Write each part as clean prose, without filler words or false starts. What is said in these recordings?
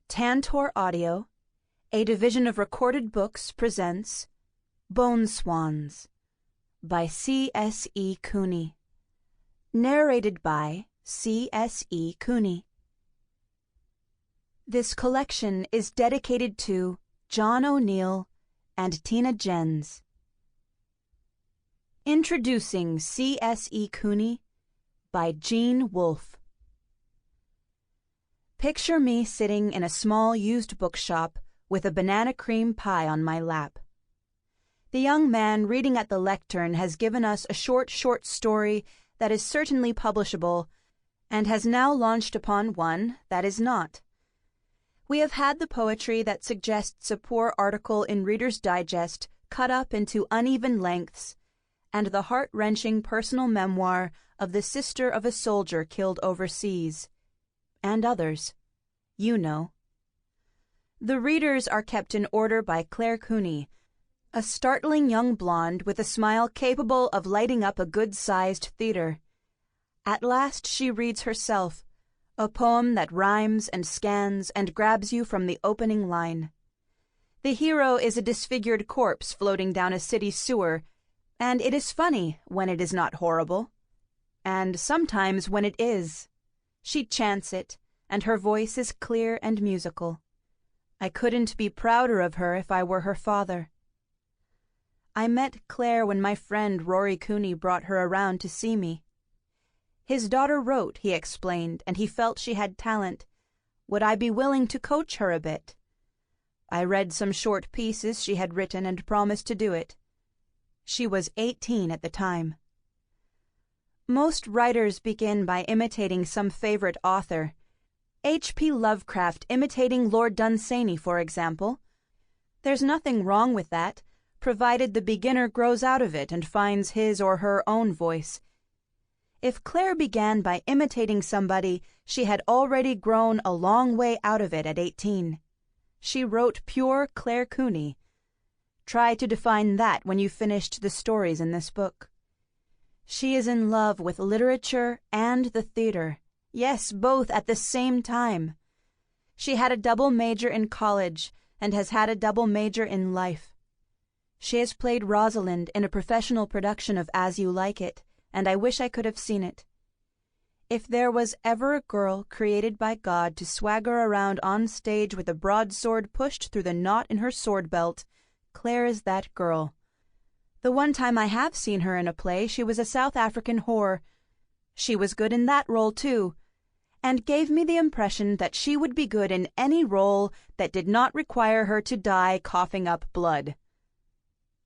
Tantor Audio, a division of Recorded Books, presents Swans by C.S.E. Cooney. Narrated by C.S.E. Cooney. This collection is dedicated to John O'Neill and Tina Jens. Introducing C.S.E. Cooney by Jean Wolfe. Picture me sitting in a small used bookshop with a banana cream pie on my lap. The young man reading at the lectern has given us a short story that is certainly publishable and has now launched upon one that is not. We have had the poetry that suggests a poor article in Reader's Digest cut up into uneven lengths, and the heart-wrenching personal memoir of the sister of a soldier killed overseas, and others, you know. The readers are kept in order by Claire Cooney, a startling young blonde with a smile capable of lighting up a good-sized theater. At last she reads herself, a poem that rhymes and scans and grabs you from the opening line. The hero is a disfigured corpse floating down a city sewer, and it is funny when it is not horrible. And sometimes when it is. She chants it, and her voice is clear and musical. I couldn't be prouder of her if I were her father. I met Claire when my friend Rory Cooney brought her around to see me. His daughter wrote, he explained, and he felt she had talent. Would I be willing to coach her a bit? I read some short pieces she had written and promised to do it. She was 18 at the time. Most writers begin by imitating some favorite author. H.P. Lovecraft imitating Lord Dunsany, for example. There's nothing wrong with that, provided the beginner grows out of it and finds his or her own voice. If Claire began by imitating somebody, she had already grown a long way out of it at 18. She wrote pure Claire Cooney. Try to define that when you've finished the stories in this book. She is in love with literature and the theater. Yes, both at the same time. She had a double major in college and has had a double major in life. She has played Rosalind in a professional production of As You Like It, and I wish I could have seen it. If there was ever a girl created by God to swagger around on stage with a broadsword pushed through the knot in her sword belt, Claire is that girl. The one time I have seen her in a play, she was a South African whore. She was good in that role, too, and gave me the impression that she would be good in any role that did not require her to die coughing up blood.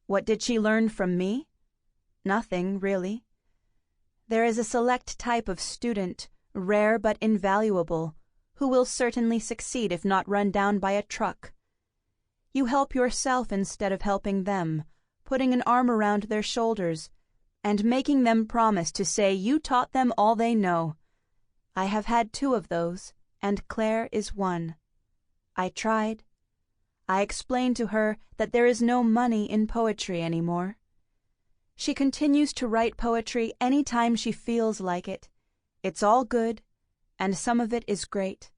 What did she learn from me? Nothing, really. There is a select type of student, rare but invaluable, who will certainly succeed if not run down by a truck. You help yourself instead of helping them, putting an arm around their shoulders, and making them promise to say you taught them all they know. I have had 2 of those, and Claire is one. I tried. I explained to her that there is no money in poetry anymore. She continues to write poetry any time she feels like it. It's all good, and some of it is great.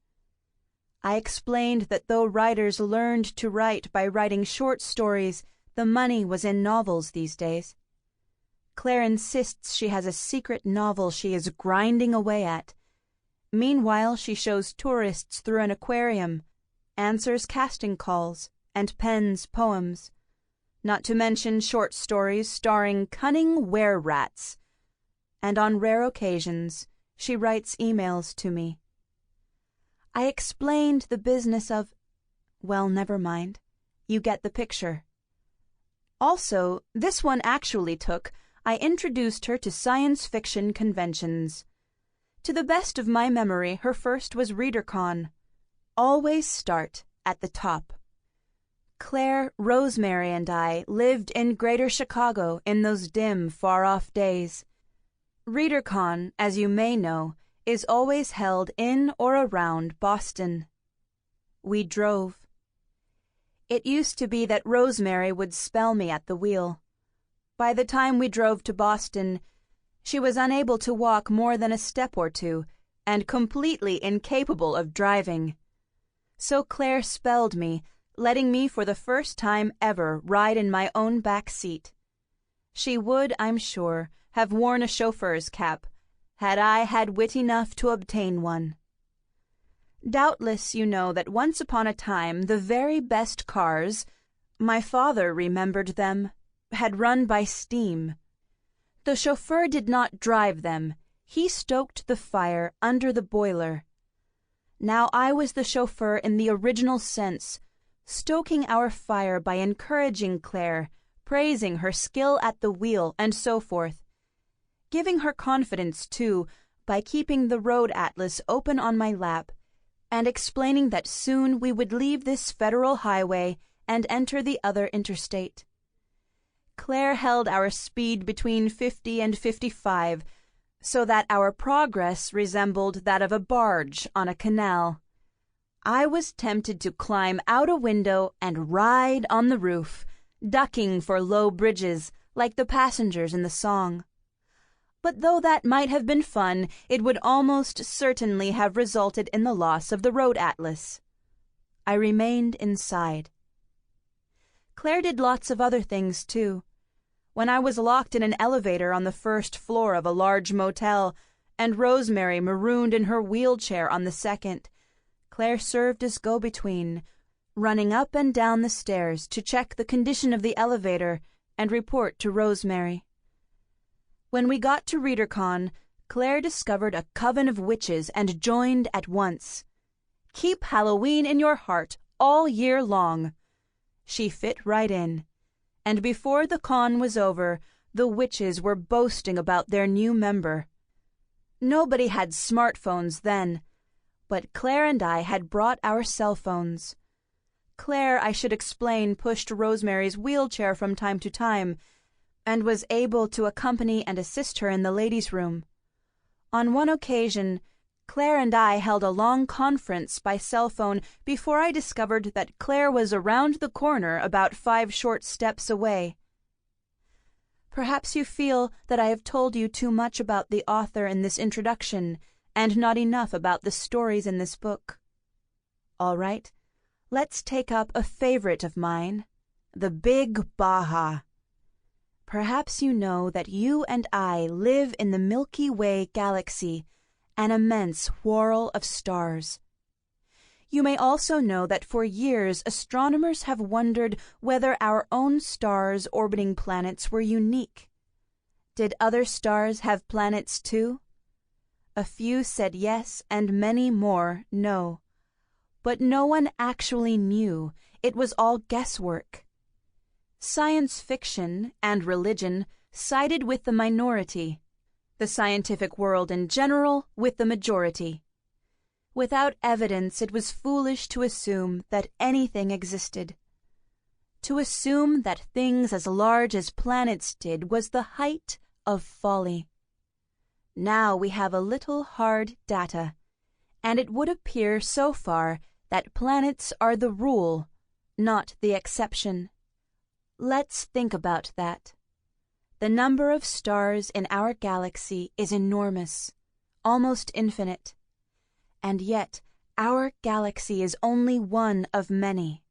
I explained that though writers learned to write by writing short stories, the money was in novels these days. Claire insists she has a secret novel she is grinding away at. Meanwhile, she shows tourists through an aquarium, answers casting calls, and pens poems. Not to mention short stories starring cunning were-rats. And on rare occasions, she writes emails to me. I explained the business of... Well, never mind. You get the picture. Also, this one actually took, I introduced her to science fiction conventions. To the best of my memory, her first was ReaderCon. Always start at the top. Claire, Rosemary, and I lived in Greater Chicago in those dim, far-off days. ReaderCon, as you may know, is always held in or around Boston. We drove. It used to be that Rosemary would spell me at the wheel. By the time we drove to Boston, she was unable to walk more than a step or two, and completely incapable of driving. So Claire spelled me, letting me for the first time ever ride in my own back seat. She would, I'm sure, have worn a chauffeur's cap, had I had wit enough to obtain one. Doubtless you know that once upon a time the very best cars, my father remembered them, had run by steam. The chauffeur did not drive them, he stoked the fire under the boiler. Now I was the chauffeur in the original sense, stoking our fire by encouraging Claire, praising her skill at the wheel, and so forth. Giving her confidence, too, by keeping the road atlas open on my lap, and explaining that soon we would leave this federal highway and enter the other interstate. Claire held our speed between 50 and 55, so that our progress resembled that of a barge on a canal. I was tempted to climb out a window and ride on the roof, ducking for low bridges like the passengers in the song. But though that might have been fun, it would almost certainly have resulted in the loss of the road atlas. I remained inside. Claire did lots of other things, too. When I was locked in an elevator on the first floor of a large motel, and Rosemary marooned in her wheelchair on the second, Claire served as go-between, running up and down the stairs to check the condition of the elevator and report to Rosemary. When we got to ReaderCon, Claire discovered a coven of witches and joined at once. Keep Halloween in your heart all year long. She fit right in. And before the con was over, the witches were boasting about their new member. Nobody had smartphones then, but Claire and I had brought our cell phones. Claire, I should explain, pushed Rosemary's wheelchair from time to time, and was able to accompany and assist her in the ladies' room. On one occasion, Claire and I held a long conference by cell phone before I discovered that Claire was around the corner about 5 short steps away. Perhaps you feel that I have told you too much about the author in this introduction, and not enough about the stories in this book. All right, let's take up a favorite of mine, the Big Baja. Perhaps you know that you and I live in the Milky Way galaxy, an immense whorl of stars. You may also know that for years astronomers have wondered whether our own stars orbiting planets were unique. Did other stars have planets too? A few said yes, and many more no. But no one actually knew. It was all guesswork. Science fiction and religion sided with the minority, the scientific world in general with the majority. Without evidence, it was foolish to assume that anything existed. To assume that things as large as planets did was the height of folly. Now we have a little hard data, and it would appear so far that planets are the rule, not the exception. Let's think about that. The number of stars in our galaxy is enormous, almost infinite. And yet, our galaxy is only one of many.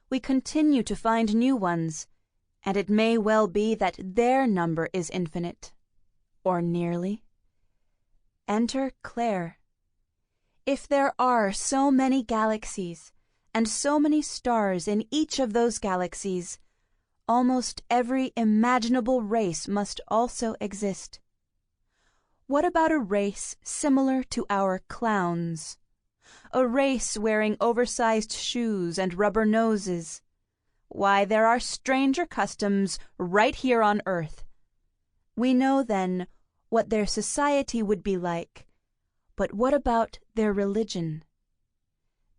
We continue to find new ones, and it may well be that their number is infinite, or nearly. Enter Claire. If there are so many galaxies, and so many stars in each of those galaxies, almost every imaginable race must also exist. What about a race similar to our clowns? A race wearing oversized shoes and rubber noses? Why, there are stranger customs right here on Earth. We know, then, what their society would be like, but what about their religion?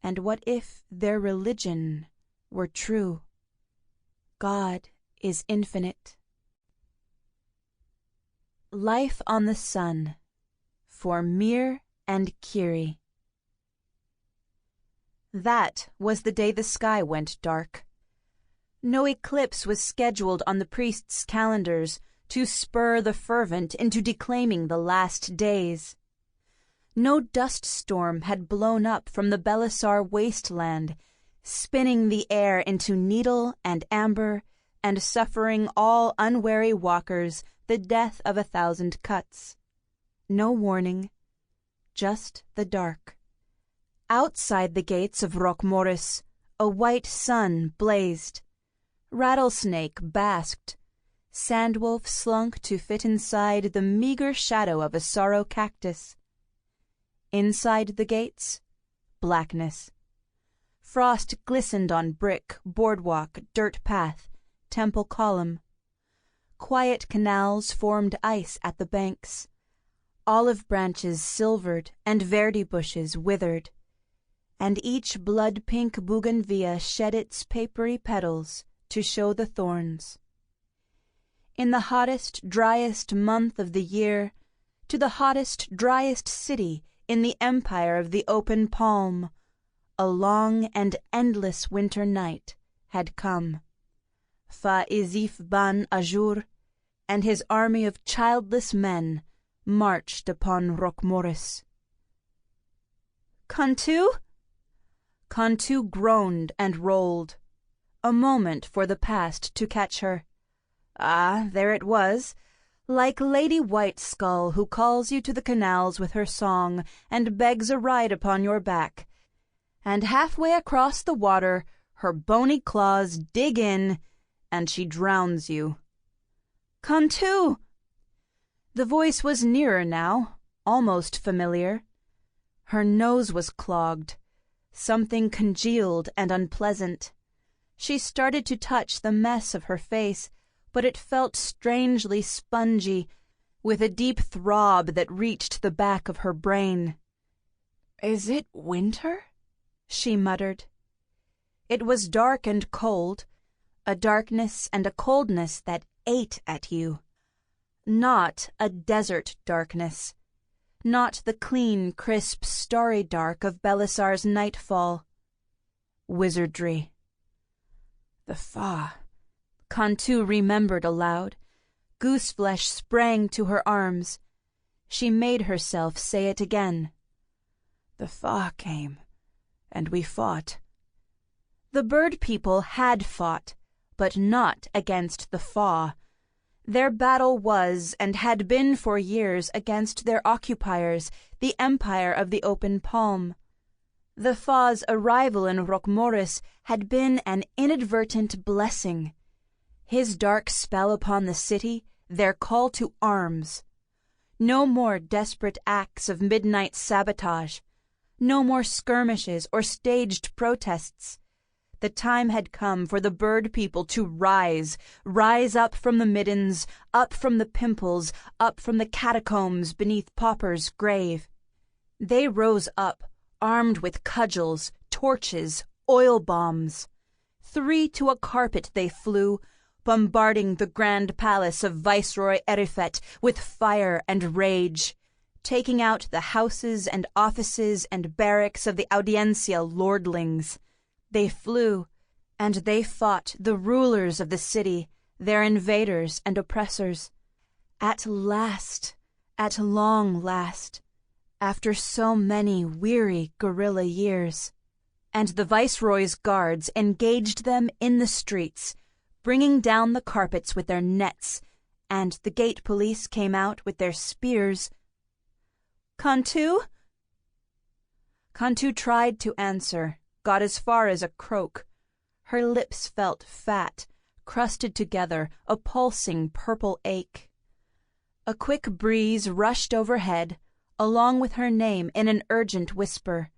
And what if their religion were true? God is infinite. Life on the Sun, for Mir and Kiri. That was the day the sky went dark. No eclipse was scheduled on the priests' calendars to spur the fervent into declaiming the last days. No dust storm had blown up from the Belisar wasteland, spinning the air into needle and amber, and suffering all unwary walkers the death of 1,000 cuts. No warning, just the dark. Outside the gates of Maurice, a white sun blazed. Rattlesnake basked. Sandwolf slunk to fit inside the meager shadow of a sorrow cactus. Inside the gates, blackness. Frost glistened on brick, boardwalk, dirt path, temple column. Quiet canals formed ice at the banks. Olive branches silvered and Verdi bushes withered, and each blood-pink bougainvillea shed its papery petals to show the thorns. In the hottest, driest month of the year, to the hottest, driest city in the empire of the open palm, a long and endless winter night had come. Fa Izif ban Ajur and his army of childless men marched upon Maurice. "Cantu?" Cantu groaned and rolled. A moment for the past to catch her. Ah, there it was, like Lady Whiteskull, who calls you to the canals with her song and begs a ride upon your back. And halfway across the water, her bony claws dig in, and she drowns you. "Cantu!" The voice was nearer now, almost familiar. Her nose was clogged, something congealed and unpleasant. She started to touch the mess of her face, but it felt strangely spongy, with a deep throb that reached the back of her brain. "Is it winter?" she muttered. It was dark and cold, a darkness and a coldness that ate at you. Not a desert darkness, not the clean, crisp, starry dark of Belisar's nightfall. Wizardry. The Fa. Cantu remembered aloud. Gooseflesh sprang to her arms. She made herself say it again. "The Fa came, and we fought." The bird people had fought, but not against the Fa. Their battle was and had been for years against their occupiers, the empire of the open palm. The Fa's arrival in Maurice had been an inadvertent blessing. His dark spell upon the city, their call to arms. No more desperate acts of midnight sabotage. No more skirmishes or staged protests. The time had come for the bird people to rise up from the middens, up from the pimples, up from the catacombs beneath Pauper's grave. They rose up, armed with cudgels, torches, oil bombs. 3 to a carpet they flew, bombarding the grand palace of Viceroy Erifet with fire and rage, taking out the houses and offices and barracks of the Audiencia lordlings. They flew, and they fought the rulers of the city, their invaders and oppressors. At last, at long last, after so many weary guerrilla years. And the Viceroy's guards engaged them in the streets, bringing down the carpets with their nets, and the gate police came out with their spears. "Cantu?" Cantu tried to answer, got as far as a croak. Her lips felt fat, crusted together, a pulsing purple ache. A quick breeze rushed overhead, along with her name in an urgent whisper.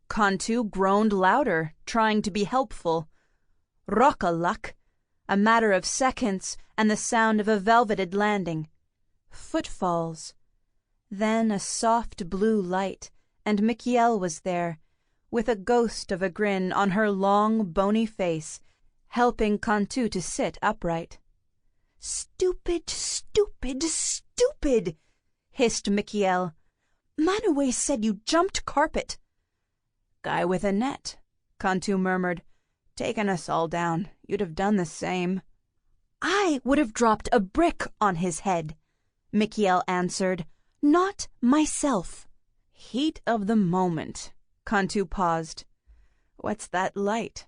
Cantu groaned louder, trying to be helpful. Rock-a-luck! A matter of seconds, and the sound of a velveted landing. Footfalls. Then a soft blue light, and Michiel was there, with a ghost of a grin on her long, bony face, helping Cantu to sit upright. "Stupid, stupid, stupid!" hissed Michiel. "Manaway said you jumped carpet." "Guy with a net," Cantu murmured. "Taken us all down. You'd have done the same." "I would have dropped a brick on his head," Michiel answered. "Not myself." Heat of the moment. Cantu paused. What's that light?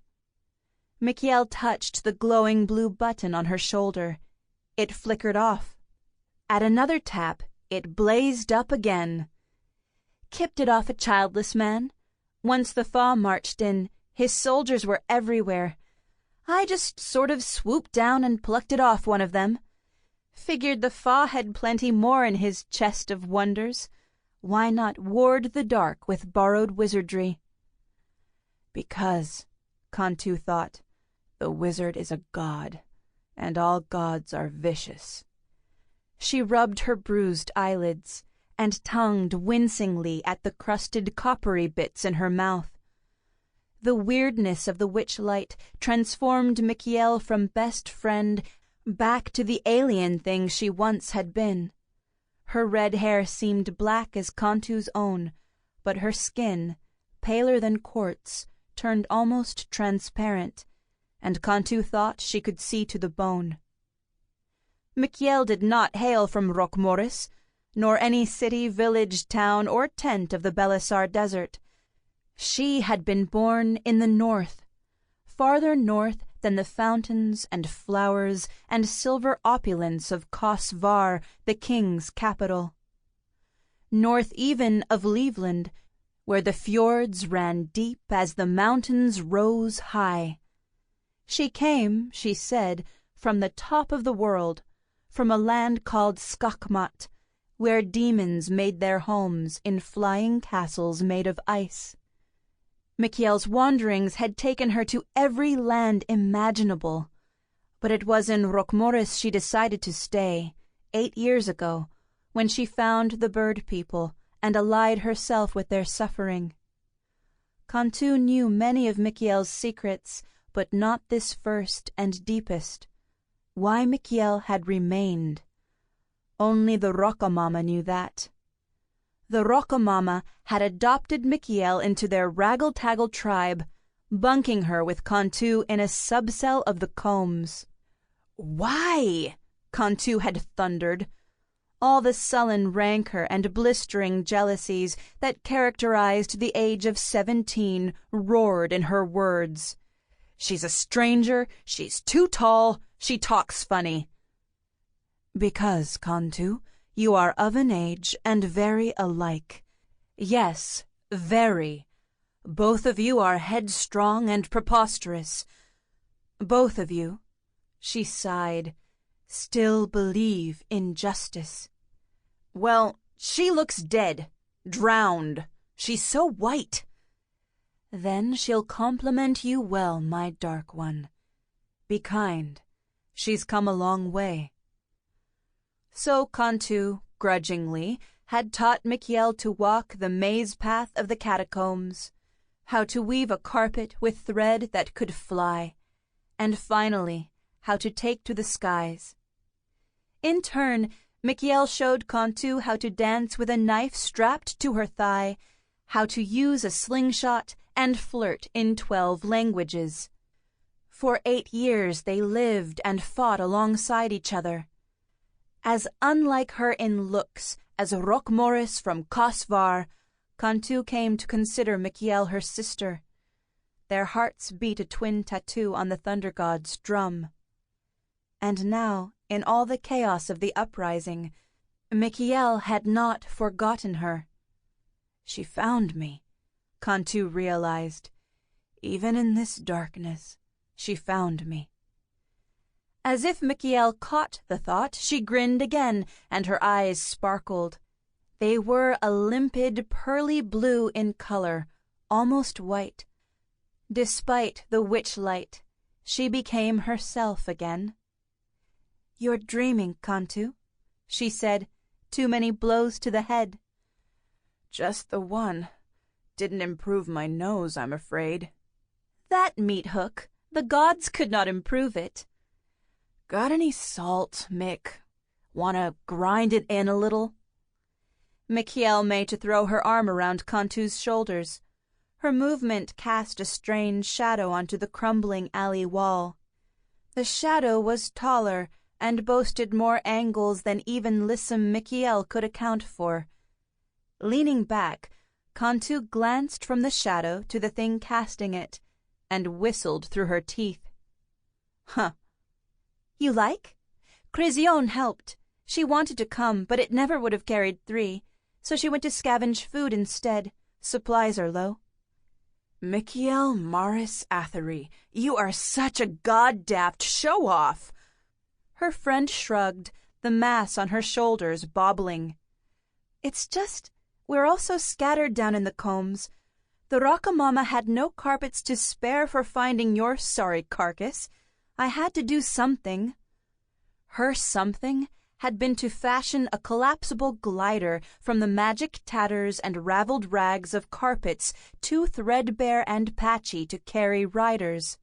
Michiel touched the glowing blue button on her shoulder. It flickered off. At another tap, it blazed up again. Kipped it off a childless man. Once the thaw marched in, his soldiers were everywhere. I just sort of swooped down and plucked it off one of them. Figured the Fa had plenty more in his chest of wonders. Why not ward the dark with borrowed wizardry? Because, Cantu thought, the wizard is a god, and all gods are vicious. She rubbed her bruised eyelids and tongued wincingly at the crusted coppery bits in her mouth. The weirdness of the witch-light transformed Michiel from best friend back to the alien thing she once had been. Her red hair seemed black as Cantu's own, but her skin, paler than quartz, turned almost transparent, and Cantu thought she could see to the bone. Michiel did not hail from Maurice, nor any city, village, town, or tent of the Belisar desert. She had been born in the north, farther north than the fountains and flowers and silver opulence of C.S.E, the king's capital. North even of Lieveland, where the fjords ran deep as the mountains rose high. She came, she said, from the top of the world, from a land called Skakmat, where demons made their homes in flying castles made of ice. Michiel's wanderings had taken her to every land imaginable, but it was in Maurice she decided to stay, 8 years ago, when she found the bird people and allied herself with their suffering. Cantu knew many of Michiel's secrets, but not this first and deepest. Why Michiel had remained. Only the Rockamama knew that. The Rockamama had adopted Michiel into their raggle-taggle tribe, bunking her with Cantu in a subcell of the Combs. Why? Cantu had thundered. All the sullen rancor and blistering jealousies that characterized the age of 17 roared in her words. She's a stranger, she's too tall, she talks funny. Because, Cantu, you are of an age and very alike. Yes, very. Both of you are headstrong and preposterous. Both of you, she sighed, still believe in justice. Well, she looks dead, drowned. She's so white. Then she'll compliment you well, my dark one. Be kind. She's come a long way. So Cantu, grudgingly, had taught Michiel to walk the maze path of the catacombs, how to weave a carpet with thread that could fly, and finally, how to take to the skies. In turn, Michiel showed Cantu how to dance with a knife strapped to her thigh, how to use a slingshot and flirt in 12 languages. For 8 years they lived and fought alongside each other. As unlike her in looks as Maurice from C.S.E, Cantu came to consider Michiel her sister. Their hearts beat a twin tattoo on the thunder god's drum. And now, in all the chaos of the uprising, Michiel had not forgotten her. She found me, Cantu realized. Even in this darkness, she found me. As if Michiel caught the thought, she grinned again, and her eyes sparkled. They were a limpid, pearly blue in color, almost white. Despite the witch light, she became herself again. You're dreaming, Cantu, she said, too many blows to the head. Just the one. Didn't improve my nose, I'm afraid. That meat hook. The gods could not improve it. Got any salt, Mick? Wanna grind it in a little? Michiel made to throw her arm around Cantu's shoulders. Her movement cast a strange shadow onto the crumbling alley wall. The shadow was taller and boasted more angles than even lissom Michiel could account for. Leaning back, Cantu glanced from the shadow to the thing casting it, and whistled through her teeth. "Huh." "You like?" "Crision helped. She wanted to come, but it never would have carried 3, so she went to scavenge food instead. Supplies are low." "Michiel Maurice Athery, you are such a goddaft show-off." Her friend shrugged, the mass on her shoulders bobbling. "It's just, we're all so scattered down in the combs. The Rockamama had no carpets to spare for finding your sorry carcass. I had to do something." Her something had been to fashion a collapsible glider from the magic tatters and raveled rags of carpets too threadbare and patchy to carry riders.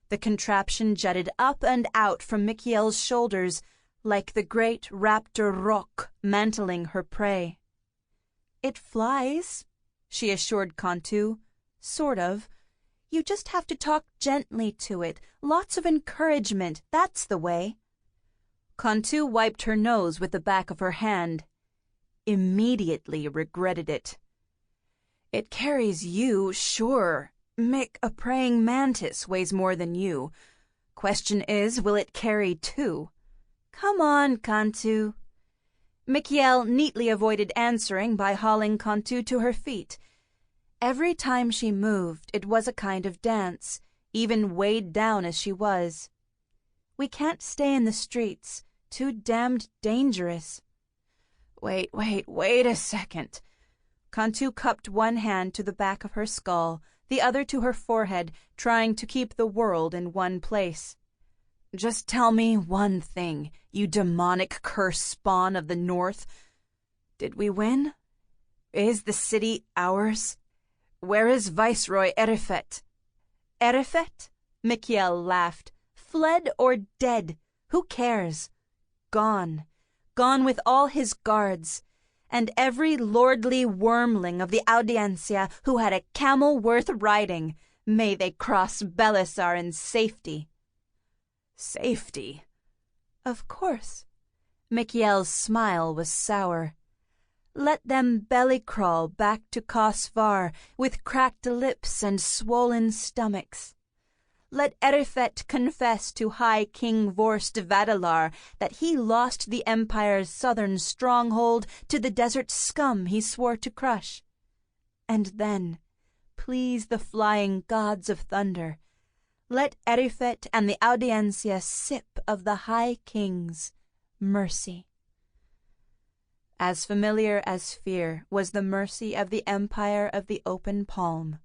The contraption jutted up and out from Michiel's shoulders like the great raptor roc mantling her prey. "It flies," she assured Cantu. "Sort of. You just have to talk gently to it. Lots of encouragement, that's the way." Cantu wiped her nose with the back of her hand. Immediately regretted it. "It carries you, sure. Mick, a praying mantis, weighs more than you. Question is, will it carry 2? "Come on, Cantu." Michiel neatly avoided answering by hauling Cantu to her feet. Every time she moved, it was a kind of dance, even weighed down as she was. "We can't stay in the streets. Too damned dangerous." Wait a second." Cantu cupped one hand to the back of her skull, the other to her forehead, trying to keep the world in one place. "Just tell me one thing, you demonic curse spawn of the north. Did we win? Is the city ours? Where is Viceroy Erifet?" "Erifet?" Michiel laughed. "Fled or dead? Who cares? Gone. Gone with all his guards. And every lordly wormling of the Audiencia who had a camel worth riding. May they cross Belisar in safety." "Safety?" "Of course." Michiel's smile was sour. "Let them belly-crawl back to Kosvar with cracked lips and swollen stomachs. Let Erifet confess to High King Vorst Vadalar that he lost the Empire's southern stronghold to the desert scum he swore to crush. And then, please the flying gods of thunder, let Erifet and the Audiencia sip of the High King's mercy." As familiar as fear was the mercy of the Empire of the Open Palm.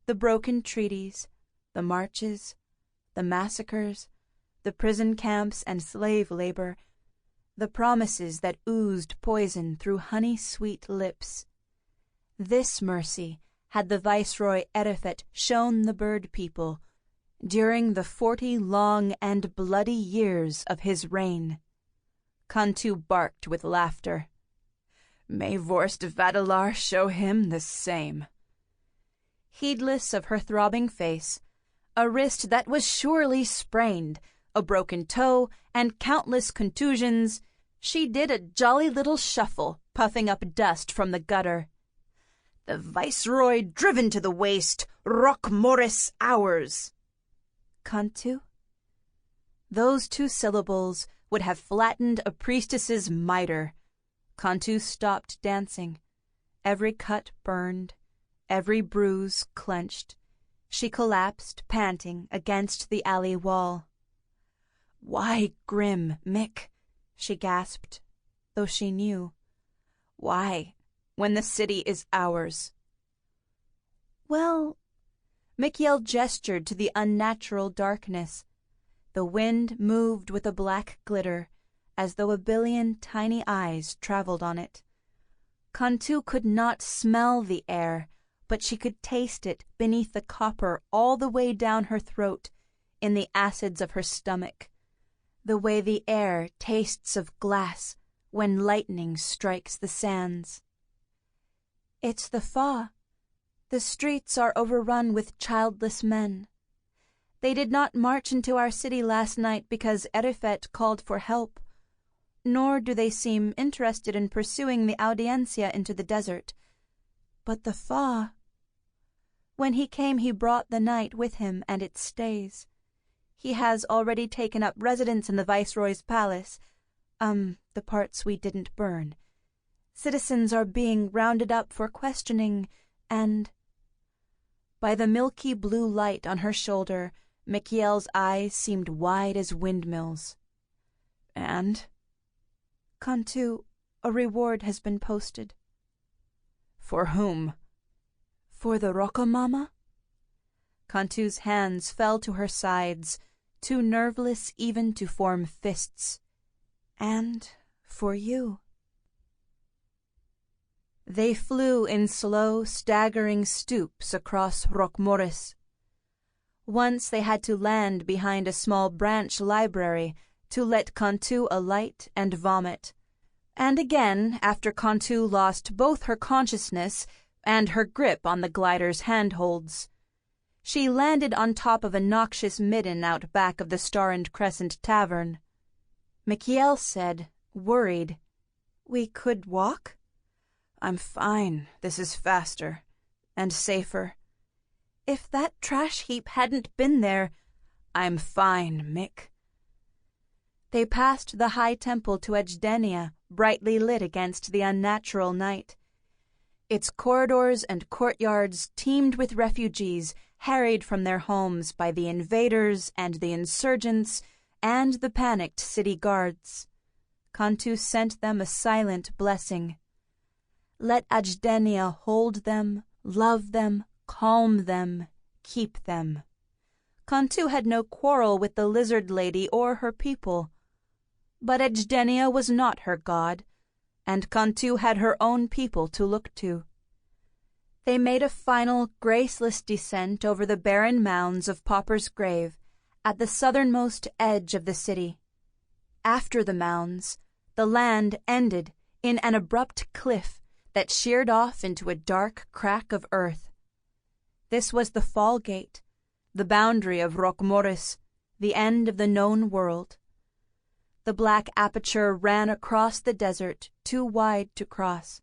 The broken treaties, the marches, the massacres, the prison camps and slave labor, the promises that oozed poison through honey-sweet lips. This mercy had the Viceroy Erifet shown the bird people during the 40 long and bloody years of his reign. Cantu barked with laughter. "May Vorst Vadalar show him the same." Heedless of her throbbing face, a wrist that was surely sprained, a broken toe, and countless contusions, she did a jolly little shuffle, puffing up dust from the gutter. "The Viceroy driven to the waste, Rock Morris ours." "Cantu?" Those 2 syllables would have flattened a priestess's mitre. Cantu stopped dancing. Every cut burned, every bruise clenched. She collapsed, panting, against the alley wall. "Why grim, Mick?" she gasped, though she knew. "Why, when the city is ours?" "Well," Michiel gestured to the unnatural darkness. The wind moved with a black glitter, as though a billion tiny eyes traveled on it. Cantu could not smell the air, but she could taste it beneath the copper all the way down her throat, in the acids of her stomach, the way the air tastes of glass when lightning strikes the sands. "It's the Fa. The streets are overrun with childless men. They did not march into our city last night because Erifet called for help, nor do they seem interested in pursuing the Audiencia into the desert. But the Fa. When he came he brought the night with him and its stays. He has already taken up residence in the Viceroy's palace, the parts we didn't burn. Citizens are being rounded up for questioning, and... By the milky blue light on her shoulder, Michiel's eyes seemed wide as windmills. And? Cantu, a reward has been posted. For whom? For the Rockamama? Cantu's hands fell to her sides, too nerveless even to form fists. And for you. They flew in slow, staggering stoops across Maurice. Once they had to land behind a small branch library to let Cantu alight and vomit, and again after Cantu lost both her consciousness and her grip on the glider's handholds. She landed on top of a noxious midden out back of the Star and Crescent Tavern. Michiel said, worried, "We could walk?" "I'm fine. This is faster. And safer." "If that trash heap hadn't been there—" "I'm fine, Mick." They passed the high temple to Edgedenia, brightly lit against the unnatural night. Its corridors and courtyards teemed with refugees harried from their homes by the invaders and the insurgents and the panicked city guards. Cantu sent them a silent blessing. Let Edgedenia hold them, love them, calm them, keep them. Cantu had no quarrel with the lizard lady or her people. But Edgedenia was not her god, and Cantu had her own people to look to. They made a final, graceless descent over the barren mounds of Pauper's Grave at the southernmost edge of the city. After the mounds, the land ended in an abrupt cliff that sheered off into a dark crack of earth. This was the Fall Gate, the boundary of Maurice, the end of the known world. The black aperture ran across the desert, too wide to cross.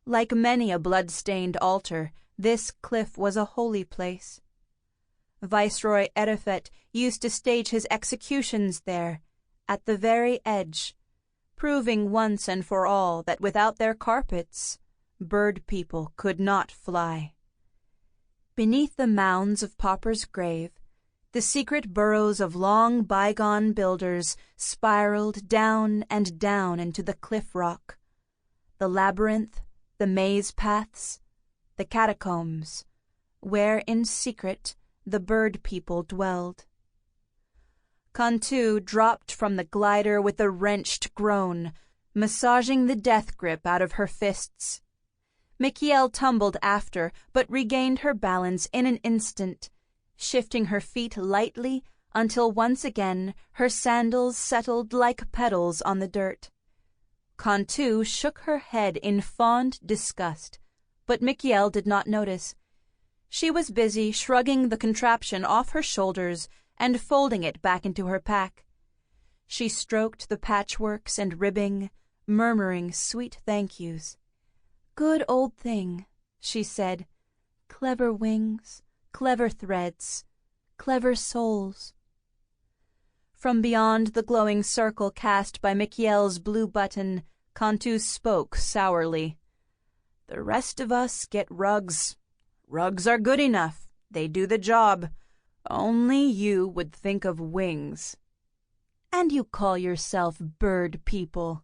Like many a blood-stained altar, this cliff was a holy place. Viceroy Erefet used to stage his executions there, at the very edge, proving once and for all that without their carpets, bird people could not fly. Beneath the mounds of Pauper's Grave, the secret burrows of long bygone builders spiraled down and down into the cliff rock. The labyrinth, the maze paths, the catacombs, where in secret the bird people dwelled. Cantu dropped from the glider with a wrenched groan, massaging the death grip out of her fists. Michiel tumbled after, but regained her balance in an instant, shifting her feet lightly until once again her sandals settled like petals on the dirt. Cantu shook her head in fond disgust, but Michiel did not notice. She was busy shrugging the contraption off her shoulders and folding it back into her pack. She stroked the patchworks and ribbing, murmuring sweet thank yous. "Good old thing," she said. "Clever wings, clever threads, clever souls." From beyond the glowing circle cast by Michiel's blue button, Cantu spoke sourly. "The rest of us get rugs. Rugs are good enough. They do the job. Only you would think of wings. And you call yourself bird people.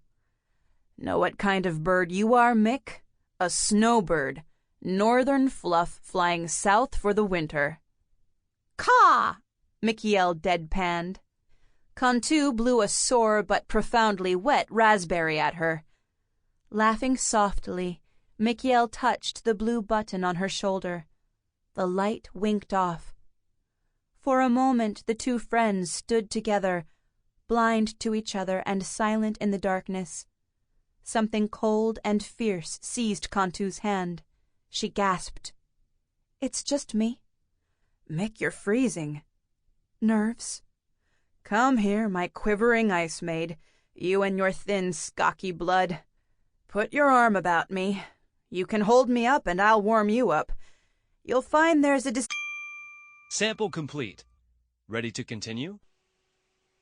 Know what kind of bird you are, Mick? A snowbird. Northern fluff flying south for the winter." "Caw!" Michiel deadpanned. Cantu blew a sore but profoundly wet raspberry at her. Laughing softly, Michiel touched the blue button on her shoulder. The light winked off. For a moment the two friends stood together, blind to each other and silent in the darkness. Something cold and fierce seized Cantu's hand. She gasped. "It's just me." "Mick, you're freezing." "Nerves." "Come here, my quivering ice maid, you and your thin, skocky blood. Put your arm about me. You can hold me up and I'll warm you up. You'll find there's a Sample complete. Ready to continue?